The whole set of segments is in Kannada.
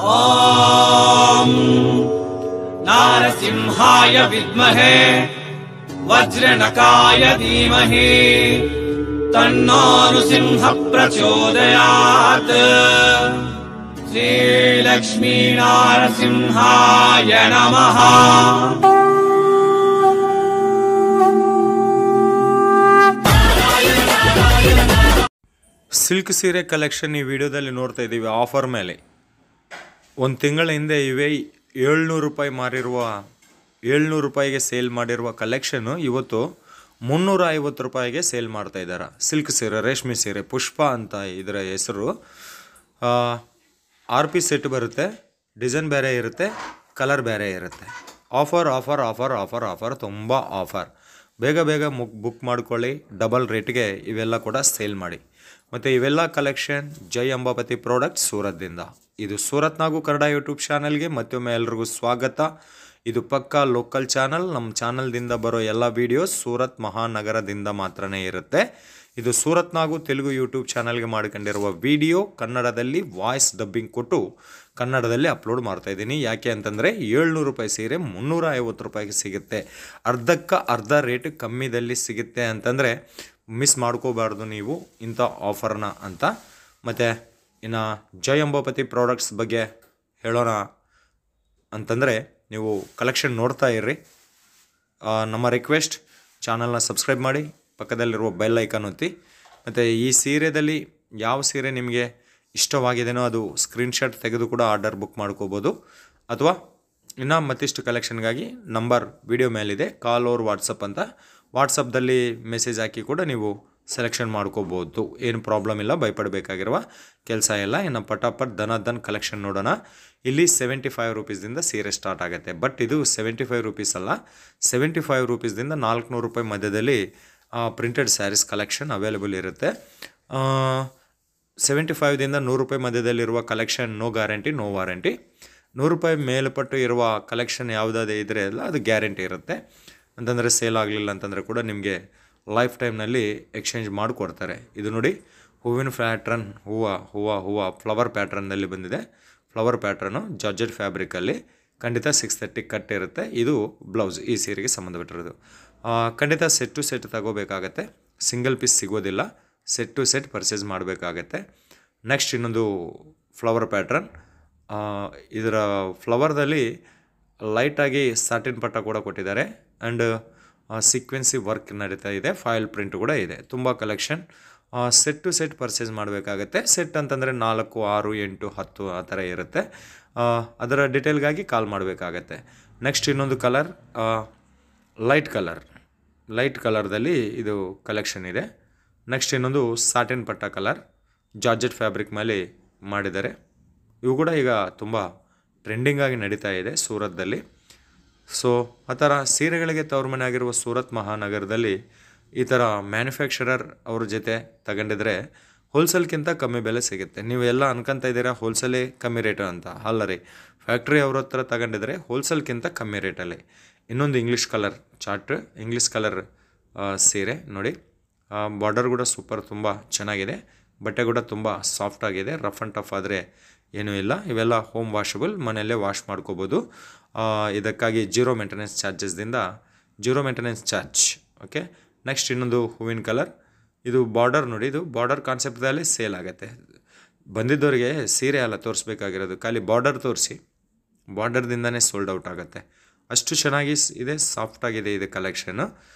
ॐ नारसिंहाय विद्महे वज्रनकाय धीमहि तन्नो नृसिंहः प्रचोदयात्। श्रीलक्ष्मी नारसिंहाय नमः। ಸಿಲ್ಕ್ ಸೀರೆ ಕಲೆಕ್ಷನ್ ಈ ವಿಡಿಯೋದಲ್ಲಿ ನೋಡ್ತಾ ಇದ್ದೀವಿ ಆಫರ್ ಮೇಲೆ. ಒಂದು ತಿಂಗಳ ಹಿಂದೆ ಇವೆ 700 ರೂಪಾಯಿ ಮಾರಿರುವ 700 ರೂಪಾಯಿಗೆ ಸೇಲ್ ಮಾಡಿರುವ ಕಲೆಕ್ಷನ್ನು ಇವತ್ತು 350 ರೂಪಾಯಿಗೆ ಸೇಲ್ ಮಾಡ್ತಾ ಇದ್ದಾರೆ. ಸಿಲ್ಕ್ ಸೀರೆ, ರೇಷ್ಮೆ ಸೀರೆ, ಪುಷ್ಪ ಅಂತ ಇದರ ಹೆಸರು. RP ಸೆಟ್ ಬರುತ್ತೆ, ಡಿಸೈನ್ ಬೇರೆ ಇರುತ್ತೆ, ಕಲರ್ ಬೇರೆ ಇರುತ್ತೆ. Offer offer offer offer offer ತುಂಬ ಆಫರ್. ಬೇಗ ಬೇಗ ಬುಕ್ ಮಾಡ್ಕೊಳ್ಳಿ, ಡಬಲ್ ರೇಟ್ಗೆ ಇವೆಲ್ಲ ಕೂಡ ಸೇಲ್ ಮಾಡಿ. ಮತ್ತು ಇವೆಲ್ಲ ಕಲೆಕ್ಷನ್ ಜೈ ಅಂಬಾಪತಿ ಪ್ರಾಡಕ್ಟ್ಸ್ ಸೂರತ್ದಿಂದ. ಇದು ಸೂರತ್ ನಾಗು ಕನ್ನಡ ಯೂಟ್ಯೂಬ್ ಚಾನಲ್ಗೆ ಮತ್ತೊಮ್ಮೆ ಎಲ್ರಿಗೂ ಸ್ವಾಗತ. ಇದು ಪಕ್ಕಾ ಲೋಕಲ್ ಚಾನಲ್. ನಮ್ಮ ಚಾನಲ್ದಿಂದ ಬರೋ ಎಲ್ಲ ವೀಡಿಯೋಸ್ ಸೂರತ್ ಮಹಾನಗರದಿಂದ ಮಾತ್ರನೇ ಇರುತ್ತೆ. ಇದು ಸೂರತ್ ನಾಗು ತೆಲುಗು ಯೂಟ್ಯೂಬ್ ಚಾನಲ್ಗೆ ಮಾಡ್ಕೊಂಡಿರುವ ವಿಡಿಯೋ ಕನ್ನಡದಲ್ಲಿ ವಾಯ್ಸ್ ಡಬ್ಬಿಂಗ್ ಕೊಟ್ಟು ಕನ್ನಡದಲ್ಲಿ ಅಪ್ಲೋಡ್ ಮಾಡ್ತಾಯಿದ್ದೀನಿ. ಯಾಕೆ ಅಂತಂದರೆ 700 ರೂಪಾಯಿ ಸೀರೆ 350 ರೂಪಾಯಿಗೆ ಸಿಗುತ್ತೆ. ಅರ್ಧಕ್ಕೆ ಅರ್ಧ ರೇಟ್ ಕಮ್ಮಿದಲ್ಲಿ ಸಿಗುತ್ತೆ ಅಂತಂದರೆ ಮಿಸ್ ಮಾಡ್ಕೋಬಾರ್ದು ನೀವು ಇಂಥ ಆಫರ್ನ ಅಂತ. ಮತ್ತು ಇನ್ನು ಜೈ ಅಂಬಾಪತಿ ಪ್ರಾಡಕ್ಟ್ಸ್ ಬಗ್ಗೆ ಹೇಳೋಣ ಅಂತಂದರೆ ನೀವು ಕಲೆಕ್ಷನ್ ನೋಡ್ತಾ ಇರ್ರಿ. ನಮ್ಮ ರಿಕ್ವೆಸ್ಟ್, ಚಾನಲ್ನ ಸಬ್ಸ್ಕ್ರೈಬ್ ಮಾಡಿ, ಪಕ್ಕದಲ್ಲಿರುವ ಬೆಲ್ ಐಕಾನ್ ಒತ್ತಿ. ಮತ್ತು ಈ ಸೀರೆದಲ್ಲಿ ಯಾವ ಸೀರೆ ನಿಮಗೆ ಇಷ್ಟವಾಗಿದೆಯೋ ಅದು ಸ್ಕ್ರೀನ್ಶಾಟ್ ತೆಗೆದು ಕೂಡ ಆರ್ಡರ್ ಬುಕ್ ಮಾಡ್ಕೋಬೋದು. ಅಥವಾ ಇನ್ನು ಮತ್ತಿಷ್ಟು ಕಲೆಕ್ಷನ್ಗಾಗಿ ನಂಬರ್ ವಿಡಿಯೋ ಮೇಲಿದೆ, ಕಾಲ್ ಓರ್ ವಾಟ್ಸಪ್ ಅಂತ. ವಾಟ್ಸಪ್ದಲ್ಲಿ ಮೆಸೇಜ್ ಹಾಕಿ ಕೂಡ ನೀವು ಸೆಲೆಕ್ಷನ್ ಮಾಡ್ಕೋಬೋದು. ಏನು ಪ್ರಾಬ್ಲಮ್ ಇಲ್ಲ, ಭಯಪಡಬೇಕಾಗಿರುವ ಕೆಲಸ ಇಲ್ಲ. ಇನ್ನು ಪಟಾಪಟ್ ದನ ಕಲೆಕ್ಷನ್ ನೋಡೋಣ. ಇಲ್ಲಿ 75 ರೂಪೀಸಿಂದ ಸೀರೆ ಸ್ಟಾರ್ಟ್ ಆಗುತ್ತೆ. ಬಟ್ ಇದು 75 ರೂಪೀಸ್ ಅಲ್ಲ, 75 ರೂಪೀಸಿಂದ 400 ರೂಪಾಯಿ ಮಧ್ಯದಲ್ಲಿ ಪ್ರಿಂಟೆಡ್ ಸ್ಯಾರೀಸ್ ಕಲೆಕ್ಷನ್ ಅವೈಲೇಬಲ್ ಇರುತ್ತೆ. 75ದಿಂದ 100 ರೂಪಾಯಿ ಮಧ್ಯದಲ್ಲಿರುವ collection no guarantee, no warranty. 100 ರೂಪಾಯಿ ಮೇಲ್ಪಟ್ಟು ಇರುವ ಕಲೆಕ್ಷನ್ ಯಾವುದಾದ್ರೂ ಇದ್ದರೆ ಅಲ್ಲ ಅದು ಗ್ಯಾರಂಟಿ ಇರುತ್ತೆ. ಅಂತಂದರೆ ಸೇಲ್ ಆಗಲಿಲ್ಲ ಅಂತಂದರೆ ಕೂಡ ನಿಮಗೆ ಲೈಫ್ ಟೈಮ್ನಲ್ಲಿ ಎಕ್ಸ್ಚೇಂಜ್ ಮಾಡಿಕೊಡ್ತಾರೆ. ಇದು ನೋಡಿ, ಹೂವಿನ ಪ್ಯಾಟ್ರನ್, ಹೂವು ಫ್ಲವರ್ ಪ್ಯಾಟ್ರನ್ನಲ್ಲಿ ಬಂದಿದೆ. ಫ್ಲವರ್ ಪ್ಯಾಟ್ರನ್ನು ಜಾರ್ಜೆಟ್ ಫ್ಯಾಬ್ರಿಕಲ್ಲಿ ಖಂಡಿತ 630 ಕಟ್ ಇರುತ್ತೆ. ಇದು ಬ್ಲೌಸ್ ಈ ಸೀರೆಗೆ ಸಂಬಂಧಪಟ್ಟಿರೋದು. ಖಂಡಿತ ಸೆಟ್ ಟು ಸೆಟ್ ತಗೋಬೇಕಾಗತ್ತೆ, ಸಿಂಗಲ್ ಪೀಸ್ ಸಿಗೋದಿಲ್ಲ. ಸೆಟ್ ಟು ಸೆಟ್ ಪರ್ಚೇಸ್ ಮಾಡಬೇಕಾಗತ್ತೆ. ನೆಕ್ಸ್ಟ್ ಇನ್ನೊಂದು ಫ್ಲವರ್ ಪ್ಯಾಟ್ರನ್. ಇದರ ಫ್ಲವರ್ದಲ್ಲಿ ಲೈಟಾಗಿ ಸಾಟಿನ್ ಪಟ್ಟ ಕೂಡ ಕೊಟ್ಟಿದ್ದಾರೆ. ಆ್ಯಂಡ್ ಸೀಕ್ವೆನ್ಸಿ ವರ್ಕ್ ನಡೀತಾ ಇದೆ, ಫಾಯಿಲ್ ಪ್ರಿಂಟ್ ಕೂಡ ಇದೆ. ತುಂಬ collection. Set to set purchase ಮಾಡಬೇಕಾಗತ್ತೆ. ಸೆಟ್ ಅಂತಂದರೆ 4, 6, 8, 10 ಆ ಥರ ಇರುತ್ತೆ. ಅದರ ಡಿಟೇಲ್ಗಾಗಿ ಕಾಲ್ ಮಾಡಬೇಕಾಗತ್ತೆ. ನೆಕ್ಸ್ಟ್ ಇನ್ನೊಂದು ಕಲರ್, ಲೈಟ್ ಕಲರ್ದಲ್ಲಿ ಇದು ಕಲೆಕ್ಷನ್ ಇದೆ. ನೆಕ್ಸ್ಟ್ ಇನ್ನೊಂದು ಸಾಟಿನ್ ಪಟ್ಟ ಕಲರ್, ಜಾರ್ಜೆಟ್ ಫ್ಯಾಬ್ರಿಕ್ ಮೇಲೆ ಮಾಡಿದ್ದಾರೆ. ಇವು ಕೂಡ ಈಗ ತುಂಬ ಟ್ರೆಂಡಿಂಗಾಗಿ ನಡೀತಾ ಇದೆ ಸೂರತ್ದಲ್ಲಿ. ಸೊ ಆ ಥರ ಸೀರೆಗಳಿಗೆ ತವರು ಮನೆ ಆಗಿರುವ ಸೂರತ್ ಮಹಾನಗರದಲ್ಲಿ ಈ ಥರ ಮ್ಯಾನುಫ್ಯಾಕ್ಚರರ್ ಅವ್ರ ಜೊತೆ ತಗೊಂಡಿದ್ರೆ ಹೋಲ್ಸೇಲ್ಗಿಂತ ಕಮ್ಮಿ ಬೆಲೆ ಸಿಗುತ್ತೆ. ನೀವೆಲ್ಲ ಅನ್ಕೊತಾ ಇದ್ದೀರಾ ಹೋಲ್ಸೇಲೇ ಕಮ್ಮಿ ರೇಟು ಅಂತ. ಅಲ್ಲ ರೀ, ಫ್ಯಾಕ್ಟ್ರಿ ಅವ್ರ ಹತ್ರ ತಗೊಂಡಿದ್ರೆ ಹೋಲ್ಸೇಲ್ಗಿಂತ ಕಮ್ಮಿ ರೇಟಲ್ಲಿ. ಇನ್ನೊಂದು English colour chart, English colour ಸೀರೆ ನೋಡಿ. ಬಾರ್ಡರ್ ಕೂಡ ಸೂಪರ್, ತುಂಬ ಚೆನ್ನಾಗಿದೆ. ಬಟ್ಟೆ ಕೂಡ ತುಂಬ ಸಾಫ್ಟಾಗಿದೆ. ರಫ್ ಆ್ಯಂಡ್ ಟಫ್ ಆದರೆ ಏನೂ ಇಲ್ಲ. ಇವೆಲ್ಲ ಹೋಮ್ ವಾಷಬಲ್, ಮನೆಯಲ್ಲೇ ವಾಶ್ ಮಾಡ್ಕೋಬೋದು. ಇದಕ್ಕಾಗಿ zero maintenance charge. Okay. Next ಇನ್ನೊಂದು ಹೂವಿನ ಕಲರ್. ಇದು ಬಾರ್ಡರ್ ನೋಡಿ, ಇದು ಬಾರ್ಡರ್ ಕಾನ್ಸೆಪ್ಟ್ದಲ್ಲಿ ಸೇಲ್ ಆಗುತ್ತೆ. ಬಂದಿದ್ದವರಿಗೆ ಸೀರೆ ಎಲ್ಲ ತೋರಿಸ್ಬೇಕಾಗಿರೋದು, ಖಾಲಿ ಬಾರ್ಡರ್ ತೋರಿಸಿ, ಬಾರ್ಡರ್ದಿಂದನೇ ಸೋಲ್ಡ್ ಔಟ್ ಆಗುತ್ತೆ. ಅಷ್ಟು ಚೆನ್ನಾಗಿ ಇದೆ, ಸಾಫ್ಟಾಗಿದೆ ಇದು ಕಲೆಕ್ಷನ್ನು.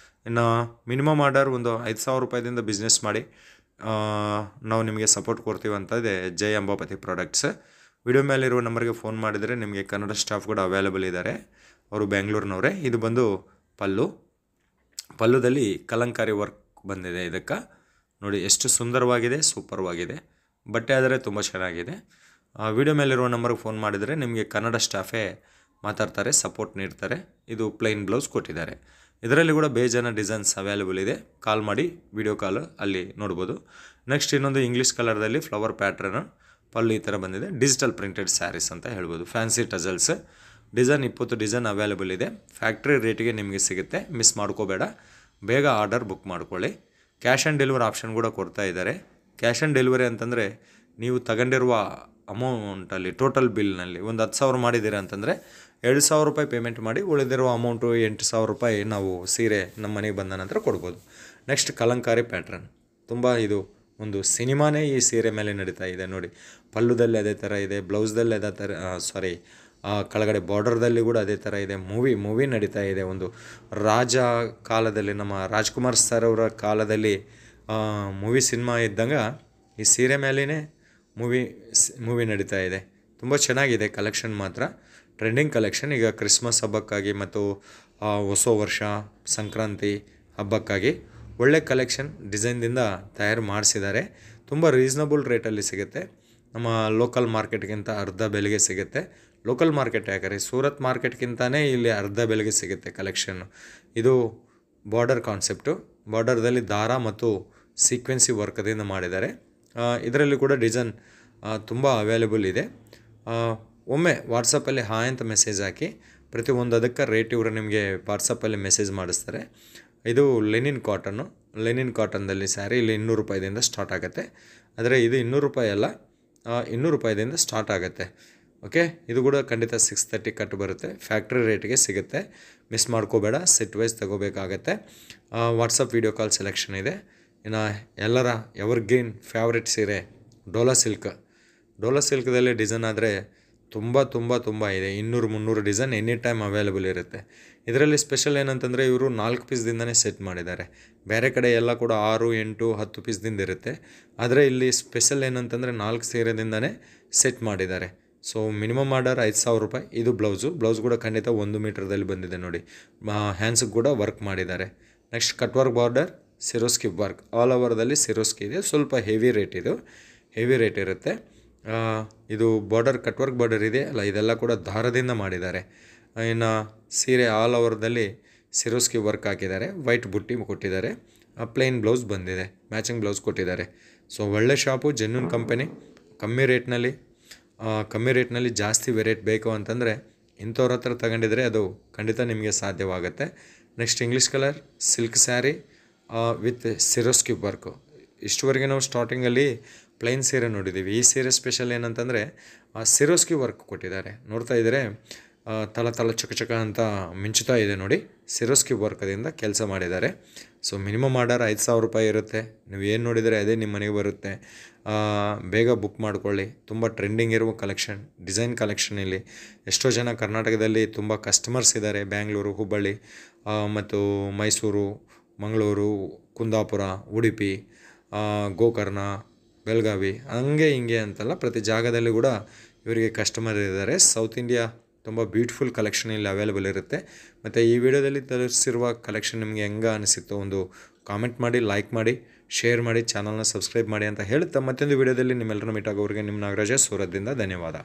ಇನ್ನು ಮಿನಿಮಮ್ ಆರ್ಡರ್ ಒಂದು 5,000 ರೂಪಾಯಿದಿಂದ ಬಿಸ್ನೆಸ್ ಮಾಡಿ ನಾವು ನಿಮಗೆ ಸಪೋರ್ಟ್ ಕೊಡ್ತೀವಿ ಅಂತ ಇದೆ ಜೈ ಅಂಬಾಪತಿ ಪ್ರಾಡಕ್ಟ್ಸ್. ವಿಡಿಯೋ ಮೇಲಿರುವ ನಂಬರ್ಗೆ ಫೋನ್ ಮಾಡಿದರೆ ನಿಮಗೆ ಕನ್ನಡ ಸ್ಟಾಫ್ ಕೂಡ ಅವೈಲೇಬಲ್ ಇದ್ದಾರೆ. ಅವರು ಬೆಂಗಳೂರಿನವರೇ. ಇದು ಬಂದು ಪಲ್ಲುದಲ್ಲಿ ಕಲಂಕಾರಿ ವರ್ಕ್ ಬಂದಿದೆ. ಇದಕ್ಕೆ ನೋಡಿ ಎಷ್ಟು ಸುಂದರವಾಗಿದೆ, ಸೂಪರ್ವಾಗಿದೆ. ಬಟ್ಟೆ ಆದರೆ ತುಂಬ ಚೆನ್ನಾಗಿದೆ. ವಿಡಿಯೋ ಮೇಲಿರುವ ನಂಬರ್ಗೆ ಫೋನ್ ಮಾಡಿದರೆ ನಿಮಗೆ ಕನ್ನಡ ಸ್ಟಾಫೇ ಮಾತಾಡ್ತಾರೆ, ಸಪೋರ್ಟ್ ನೀಡ್ತಾರೆ. ಇದು ಪ್ಲೈನ್ ಬ್ಲೌಸ್ ಕೊಟ್ಟಿದ್ದಾರೆ. ಇದರಲ್ಲಿ ಕೂಡ ಬೇಜಾನ ಡಿಸೈನ್ಸ್ ಅವೈಲೇಬಲ್ ಇದೆ. ಕಾಲ್ ಮಾಡಿ, ವಿಡಿಯೋ ಕಾಲ್ ಅಲ್ಲಿ ನೋಡ್ಬೋದು. ನೆಕ್ಸ್ಟ್ ಇನ್ನೊಂದು ಇಂಗ್ಲೀಷ್ ಕಲರ್ದಲ್ಲಿ ಫ್ಲವರ್ ಪ್ಯಾಟ್ರನ್, ಪಲ್ಲು ಈ ಥರ ಬಂದಿದೆ. ಡಿಜಿಟಲ್ ಪ್ರಿಂಟೆಡ್ ಸ್ಯಾರೀಸ್ ಅಂತ ಹೇಳ್ಬೋದು. ಫ್ಯಾನ್ಸಿ ಟಜಲ್ಸ್ ಡಿಸೈನ್ 20 ಡಿಸೈನ್ ಅವೈಲೇಬಲ್ ಇದೆ. ಫ್ಯಾಕ್ಟ್ರಿ ರೇಟಿಗೆ ನಿಮಗೆ ಸಿಗುತ್ತೆ. ಮಿಸ್ ಮಾಡ್ಕೋಬೇಡ, ಬೇಗ ಆರ್ಡರ್ ಬುಕ್ ಮಾಡ್ಕೊಳ್ಳಿ. ಕ್ಯಾಶ್ ಆನ್ ಡೆಲಿವರಿ ಆಪ್ಷನ್ ಕೂಡ ಕೊಡ್ತಾ ಇದ್ದಾರೆ. ಕ್ಯಾಶ್ ಆನ್ ಡೆಲಿವರಿ ಅಂತಂದರೆ ನೀವು ತಗೊಂಡಿರುವ ಅಮೌಂಟಲ್ಲಿ ಟೋಟಲ್ ಬಿಲ್ನಲ್ಲಿ ಒಂದು 10,000 ಮಾಡಿದ್ದೀರಾ ಅಂತಂದರೆ 2,000 ರೂಪಾಯಿ ಪೇಮೆಂಟ್ ಮಾಡಿ ಉಳಿದಿರೋ ಅಮೌಂಟು 8,000 ರೂಪಾಯಿ ನಾವು ಸೀರೆ ನಮ್ಮ ಮನೆಗೆ ಬಂದ ನಂತರ ಕೊಡ್ಬೋದು. ನೆಕ್ಸ್ಟ್ ಕಲಂಕಾರಿ ಪ್ಯಾಟ್ರನ್, ತುಂಬ ಇದು ಒಂದು ಸಿನಿಮಾನೇ ಈ ಸೀರೆ ಮೇಲೆ ನಡೀತಾ ಇದೆ ನೋಡಿ. ಪಲ್ಲುದಲ್ಲಿ ಅದೇ ಥರ ಇದೆ, ಬ್ಲೌಸ್ದಲ್ಲಿ ಅದೇ ಥರ ಕೆಳಗಡೆ ಬಾರ್ಡರ್ದಲ್ಲಿ ಕೂಡ ಅದೇ ಥರ ಇದೆ. ಮೂವಿ ನಡೀತಾ ಇದೆ. ಒಂದು ರಾಜ ಕಾಲದಲ್ಲಿ ನಮ್ಮ ರಾಜ್ಕುಮಾರ್ ಸರ್ ಅವರ ಕಾಲದಲ್ಲಿ ಸಿನಿಮಾ ಇದ್ದಂಗೆ ಈ ಸೀರೆ ಮೇಲೇ ಮೂವಿ ನಡೀತಾ ಇದೆ. ತುಂಬ ಚೆನ್ನಾಗಿದೆ ಕಲೆಕ್ಷನ್, ಮಾತ್ರ ಟ್ರೆಂಡಿಂಗ್ ಕಲೆಕ್ಷನ್. ಈಗ ಕ್ರಿಸ್ಮಸ್ ಹಬ್ಬಕ್ಕಾಗಿ ಮತ್ತು ಹೊಸ ವರ್ಷ ಸಂಕ್ರಾಂತಿ ಹಬ್ಬಕ್ಕಾಗಿ ಒಳ್ಳೆ ಕಲೆಕ್ಷನ್ ಡಿಸೈನ್ದಿಂದ ತಯಾರು ಮಾಡಿಸಿದ್ದಾರೆ. ತುಂಬ ರೀಸ್ನಬಲ್ ರೇಟಲ್ಲಿ ಸಿಗುತ್ತೆ. ನಮ್ಮ ಲೋಕಲ್ ಮಾರ್ಕೆಟ್ಗಿಂತ ಅರ್ಧ ಬೆಲೆಗೆ ಸಿಗುತ್ತೆ. ಲೋಕಲ್ ಮಾರ್ಕೆಟ್ ಯಾಕಂದರೆ ಸೂರತ್ ಮಾರ್ಕೆಟ್ಗಿಂತಲೇ ಇಲ್ಲಿ ಅರ್ಧ ಬೆಲೆಗೆ ಸಿಗುತ್ತೆ ಕಲೆಕ್ಷನ್ನು. ಇದು ಬಾರ್ಡರ್ ಕಾನ್ಸೆಪ್ಟು, ಬಾರ್ಡರ್ದಲ್ಲಿ ದಾರ ಮತ್ತು ಸೀಕ್ವೆನ್ಸಿ ವರ್ಕದಿಂದ ಮಾಡಿದ್ದಾರೆ. ಇದರಲ್ಲಿ ಕೂಡ ಡಿಸೈನ್ ತುಂಬ ಅವೈಲೇಬಲ್ ಇದೆ. ಒಮ್ಮೆ ವಾಟ್ಸಪ್ಪಲ್ಲಿ ಹಾಯ್ ಅಂತ ಮೆಸೇಜ್ ಹಾಕಿ, ಪ್ರತಿಯೊಂದು ಅದಕ್ಕೆ ರೇಟ್ ಇವರು ನಿಮಗೆ ವಾಟ್ಸಪ್ಪಲ್ಲಿ ಮೆಸೇಜ್ ಮಾಡಿಸ್ತಾರೆ. ಇದು ಲೆನಿನ್ ಕಾಟನ್ದಲ್ಲಿ ಸ್ಯಾರಿ ಇಲ್ಲಿ 200 ರೂಪಾಯಿದಿಂದ ಸ್ಟಾರ್ಟ್ ಆಗುತ್ತೆ. ಆದರೆ ಇದು 200 ರೂಪಾಯಿ ಅಲ್ಲ, 200 ರೂಪಾಯಿದಿಂದ ಸ್ಟಾರ್ಟ್ ಆಗುತ್ತೆ. ಓಕೆ, ಇದು ಕೂಡ ಖಂಡಿತ 630 ಕಟ್ ಬರುತ್ತೆ. ಫ್ಯಾಕ್ಟ್ರಿ ರೇಟ್ಗೆ ಸಿಗುತ್ತೆ, ಮಿಸ್ ಮಾಡ್ಕೋಬೇಡ. ಸೆಟ್ ವೈಸ್ ತಗೋಬೇಕಾಗತ್ತೆ. ವಾಟ್ಸಪ್ ವೀಡಿಯೋ ಕಾಲ್ ಸೆಲೆಕ್ಷನ್ ಇದೆ. ಇನ್ನು ಎಲ್ಲರ ಎವರ್ಗ್ರೀನ್ ಫೇವ್ರೆಟ್ ಸೀರೆ ಡೋಲಾ ಸಿಲ್ಕ್ದಲ್ಲಿ ಡಿಸೈನ್ ಆದರೆ ತುಂಬ ಇದೆ. 200-300 ಡಿಸೈನ್ ಎನಿ ಟೈಮ್ ಅವೈಲೇಬಲ್ ಇರುತ್ತೆ. ಇದರಲ್ಲಿ ಸ್ಪೆಷಲ್ ಏನಂತಂದರೆ ಇವರು 4 ಪೀಸ್ದಿಂದನೇ ಸೆಟ್ ಮಾಡಿದ್ದಾರೆ. ಬೇರೆ ಕಡೆ ಎಲ್ಲ ಕೂಡ 6, 8, 10 ಪೀಸ್ದಿಂದ ಇರುತ್ತೆ. ಆದರೆ ಇಲ್ಲಿ ಸ್ಪೆಷಲ್ ಏನಂತಂದರೆ 4 ಸೀರೆದಿಂದನೇ ಸೆಟ್ ಮಾಡಿದ್ದಾರೆ. ಸೊ ಮಿನಿಮಮ್ ಆರ್ಡರ್ 5,000 ರೂಪಾಯಿ. ಇದು ಬ್ಲೌಸ್ ಕೂಡ ಖಂಡಿತ 1 ಮೀಟರ್ದಲ್ಲಿ ಬಂದಿದೆ ನೋಡಿ. ಹ್ಯಾಂಡ್ಸ್ಗೆ ಕೂಡ ವರ್ಕ್ ಮಾಡಿದ್ದಾರೆ. Next cut work border, Swarovski work, all ಓವರ್ದಲ್ಲಿ ಸಿರೋಸ್ಕಿ ಇದೆ. ಸ್ವಲ್ಪ ಹೆವಿ ರೇಟ್ ಇರುತ್ತೆ. ಇದು ಬಾರ್ಡರ್ ಕಟ್ ವರ್ಕ್ ಬಾರ್ಡರ್ ಇದೆ ಅಲ್ಲ, ಇದೆಲ್ಲ ಕೂಡ ದಾರದಿಂದ ಮಾಡಿದ್ದಾರೆ. ಇನ್ನು ಸೀರೆ ಆಲ್ ಓವರ್ದಲ್ಲಿ ಸಿರೋಸ್ಕಿ ವರ್ಕ್ ಹಾಕಿದ್ದಾರೆ. ವೈಟ್ ಬುಟ್ಟಿ ಕೊಟ್ಟಿದ್ದಾರೆ. ಪ್ಲೇನ್ ಬ್ಲೌಸ್ ಬಂದಿದೆ, ಮ್ಯಾಚಿಂಗ್ ಬ್ಲೌಸ್ ಕೊಟ್ಟಿದ್ದಾರೆ. ಸೊ ಒಳ್ಳೆ ಶಾಪು, ಜೆನ್ಯೂನ್ ಕಂಪನಿ. ಕಮ್ಮಿ ರೇಟ್ನಲ್ಲಿ ಜಾಸ್ತಿ ವೆರೈಟಿ ಬೇಕು ಅಂತಂದರೆ ಇಂಥವ್ರ ಹತ್ರ ತಗೊಂಡಿದ್ರೆ ಅದು ಖಂಡಿತ ನಿಮಗೆ ಸಾಧ್ಯವಾಗುತ್ತೆ. Next English colour silk sari with Swarovski work. ಇಷ್ಟುವರೆಗೆ ನಾವು ಸ್ಟಾರ್ಟಿಂಗಲ್ಲಿ ಪ್ಲೈನ್ ಸೀರೆ ನೋಡಿದ್ದೀವಿ. ಈ ಸೀರೆ ಸ್ಪೆಷಲ್ ಏನಂತಂದರೆ ಸಿರೋಸ್ಕಿ ವರ್ಕ್ ಕೊಟ್ಟಿದ್ದಾರೆ. ನೋಡ್ತಾ ಇದ್ದರೆ ತಳ ಚಕ ಅಂತ ಮಿಂಚುತ್ತಾ ಇದೆ ನೋಡಿ. ಸಿರೋಸ್ಕಿ ವರ್ಕದಿಂದ ಕೆಲಸ ಮಾಡಿದ್ದಾರೆ. ಸೊ ಮಿನಿಮಮ್ ಆರ್ಡರ್ 5,000 ರೂಪಾಯಿ ಇರುತ್ತೆ. ನೀವು ಏನು ನೋಡಿದರೆ ಅದೇ ನಿಮ್ಮ ಮನೆಗೆ ಬರುತ್ತೆ. ಬೇಗ ಬುಕ್ ಮಾಡ್ಕೊಳ್ಳಿ. ತುಂಬ ಟ್ರೆಂಡಿಂಗ್ ಇರುವ ಕಲೆಕ್ಷನ್, ಡಿಸೈನ್ ಕಲೆಕ್ಷನ್. ಇಲ್ಲಿ ಎಷ್ಟೋ ಜನ ಕರ್ನಾಟಕದಲ್ಲಿ ತುಂಬ ಕಸ್ಟಮರ್ಸ್ ಇದ್ದಾರೆ. ಬ್ಯಾಂಗ್ಳೂರು, ಹುಬ್ಬಳ್ಳಿ ಮತ್ತು ಮೈಸೂರು, ಮಂಗಳೂರು, ಕುಂದಾಪುರ, ಉಡುಪಿ, ಗೋಕರ್ಣ, ಬೆಳಗಾವಿ, ಹಂಗೆ ಹಿಂಗೆ ಅಂತಲ್ಲ, ಪ್ರತಿ ಜಾಗದಲ್ಲಿ ಕೂಡ ಇವರಿಗೆ ಕಸ್ಟಮರ್ ಇದ್ದಾರೆ. ಸೌತ್ ಇಂಡಿಯಾ ತುಂಬ ಬ್ಯೂಟಿಫುಲ್ ಕಲೆಕ್ಷನ್ ಇಲ್ಲಿ ಅವೈಲೇಬಲ್ ಇರುತ್ತೆ. ಮತ್ತು ಈ ವಿಡಿಯೋದಲ್ಲಿ ತೋರಿಸಿರುವ ಕಲೆಕ್ಷನ್ ನಿಮಗೆ ಹೆಂಗೆ ಅನಿಸಿತ್ತು ಒಂದು ಕಾಮೆಂಟ್ ಮಾಡಿ, ಲೈಕ್ ಮಾಡಿ, ಶೇರ್ ಮಾಡಿ, ಚಾನಲ್ನ ಸಬ್ಸ್ಕ್ರೈಬ್ ಮಾಡಿ ಅಂತ ಹೇಳುತ್ತಾ ಮತ್ತೊಂದು ವಿಡಿಯೋದಲ್ಲಿ ನಿಮ್ಮೆಲ್ಲರೂ ಮೀಟ್ ಆಗೋರಿಗೆ ನಿಮ್ಮ ನಾಗರಾಜ ಸೂರತ್ದಿಂದ ಧನ್ಯವಾದ.